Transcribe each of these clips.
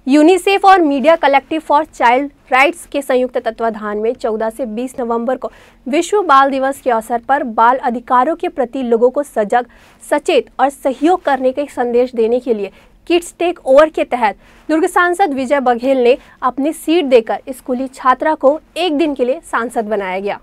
UNICEF और media collective for child rights के संयुक्त तत्वाधान में 14 से 20 नवंबर को विश्व बाल दिवस के अवसर पर बाल अधिकारों के प्रति लोगों को सजग, सचेत और सहयोग करने के संदेश देने के लिए किड्स टेक ओवर के तहत दुर्ग सांसद विजय बघेल ने अपनी सीट देकर स्कूली छात्रा को एक दिन के लिए सांसद बनाया गया।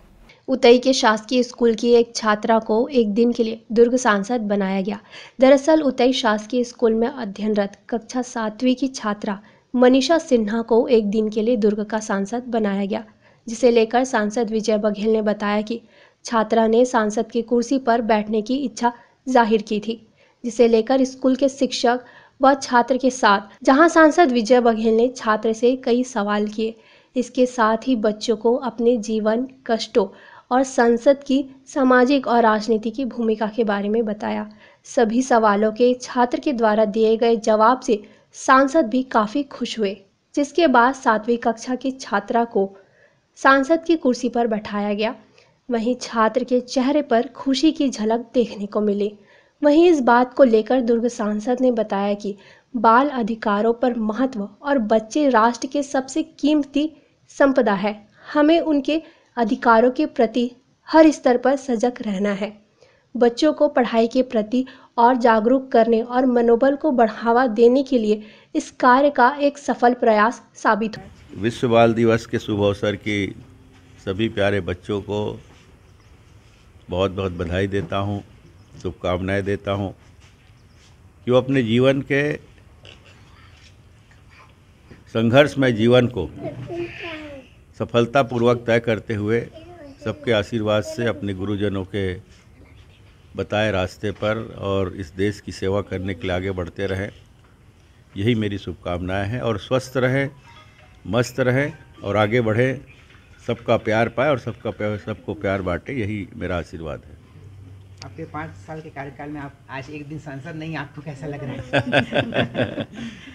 उतई के शासकीय स्कूल की एक छात्रा को एक दिन के लिए दुर्ग सांसद बनाया गया। दरअसल उतई शासकीय स्कूल में अध्ययनरत कक्षा 7वीं की छात्रा मनीषा सिन्हा को एक दिन के लिए दुर्ग का सांसद बनाया गया, जिसे लेकर सांसद विजय बघेल ने बताया कि छात्रा ने सांसद की कुर्सी पर बैठने की इच्छा जाहिर की थी, जिसे लेकर स्कूल के शिक्षक व छात्र के साथ जहां सांसद विजय बघेल ने छात्र से कई सवाल किए। इसके साथ ही बच्चों को अपने जीवन कष्टों और संसद की सामाजिक और राजनीति की भूमिका के बारे में बताया। सभी सवालों के छात्र के द्वारा दिए गए जवाब से सांसद भी काफ़ी खुश हुए, जिसके बाद 7वीं कक्षा की छात्रा को सांसद की कुर्सी पर बैठाया गया। वहीं छात्र के चेहरे पर खुशी की झलक देखने को मिली। वहीं इस बात को लेकर दुर्ग सांसद ने बताया कि बाल अधिकारों पर महत्व और बच्चे राष्ट्र के सबसे कीमती संपदा है। हमें उनके अधिकारों के प्रति हर स्तर पर सजग रहना है। बच्चों को पढ़ाई के प्रति और जागरूक करने और मनोबल को बढ़ावा देने के लिए इस कार्य का एक सफल प्रयास साबित हुआ। विश्व बाल दिवस के शुभ अवसर की सभी प्यारे बच्चों को बहुत बहुत बधाई देता हूँ, शुभकामनाएं देता हूँ कि वो अपने जीवन के संघर्षमय जीवन को सफलतापूर्वक तय करते हुए सबके आशीर्वाद से अपने गुरुजनों के बताए रास्ते पर और इस देश की सेवा करने के लिए आगे बढ़ते रहें, यही मेरी शुभकामनाएं हैं। और स्वस्थ रहें, मस्त रहें और आगे बढ़ें, सबका प्यार पाए और सबको प्यार बांटे, यही मेरा आशीर्वाद है। आपके 5 साल के कार्यकाल में आप आज एक दिन सांसद नहीं, आपको कैसा लग रहा है?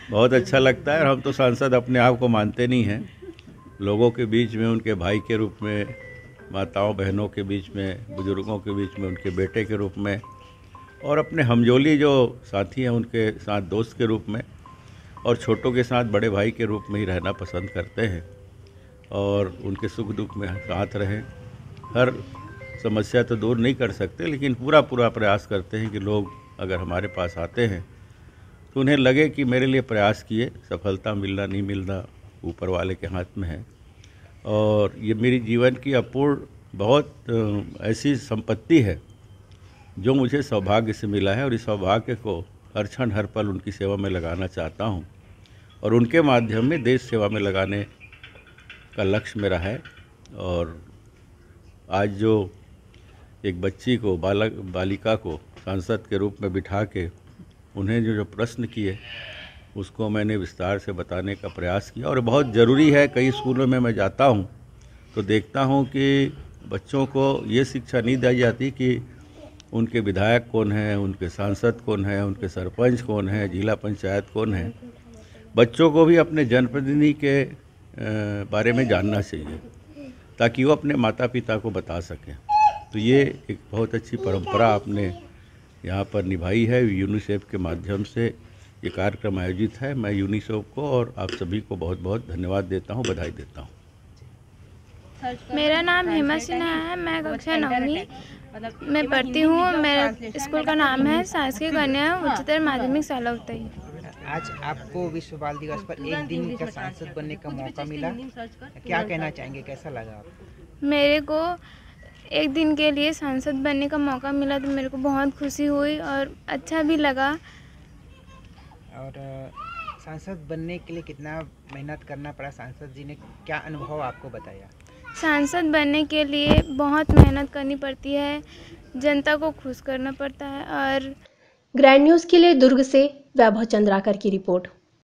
बहुत अच्छा लगता है। और हम तो सांसद अपने आप को मानते नहीं हैं, लोगों के बीच में उनके भाई के रूप में, माताओं बहनों के बीच में, बुजुर्गों के बीच में उनके बेटे के रूप में और अपने हमजोली जो साथी हैं उनके साथ दोस्त के रूप में और छोटों के साथ बड़े भाई के रूप में ही रहना पसंद करते हैं और उनके सुख दुख में साथ रहें। हर समस्या तो दूर नहीं कर सकते, लेकिन पूरा प्रयास करते हैं कि लोग अगर हमारे पास आते हैं तो उन्हें लगे कि मेरे लिए प्रयास किए, सफलता मिलना नहीं मिलना ऊपर वाले के हाथ में है। और ये मेरी जीवन की अपूर्ण बहुत ऐसी संपत्ति है जो मुझे सौभाग्य से मिला है और इस सौभाग्य को हर क्षण हर पल उनकी सेवा में लगाना चाहता हूँ और उनके माध्यम में देश सेवा में लगाने का लक्ष्य मेरा है। और आज जो एक बच्ची को बालिका को सांसद के रूप में बिठा के उन्हें जो प्रश्न किए उसको मैंने विस्तार से बताने का प्रयास किया। और बहुत ज़रूरी है, कई स्कूलों में मैं जाता हूँ तो देखता हूँ कि बच्चों को ये शिक्षा नहीं दी जाती कि उनके विधायक कौन हैं, उनके सांसद कौन हैं, उनके सरपंच कौन हैं, जिला पंचायत कौन है। बच्चों को भी अपने जनप्रतिनिधि के बारे में जानना चाहिए ताकि वो अपने माता पिता को बता सकें। तो ये एक बहुत अच्छी परंपरा आपने यहाँ पर निभाई है। यूनिसेफ के माध्यम से ये कार्यक्रम आयोजित है। मैं यूनिसेफ को और आप सभी को बहुत बहुत धन्यवाद देता हूँ, बधाई देता हूँ। मेरा नाम हेमा सिन्हा है, मैं कक्षा 9वीं में पढ़ती हूँ। मेरा स्कूल का नाम है शासकीय कन्या उच्चतर माध्यमिक शाला उतई। आज आपको विश्व बाल दिवस पर एक दिन का सांसद बनने का मौका मिला, क्या कहना चाहेंगे, कैसा लगा आपको? मेरे को एक दिन के लिए सांसद बनने का मौका मिला तो मेरे को बहुत खुशी हुई और अच्छा भी लगा। और सांसद बनने के लिए कितना मेहनत करना पड़ा, सांसद जी ने क्या अनुभव आपको बताया? सांसद बनने के लिए बहुत मेहनत करनी पड़ती है, जनता को खुश करना पड़ता है। और ग्रैंड न्यूज़ के लिए दुर्ग से वैभव चंद्राकर की रिपोर्ट।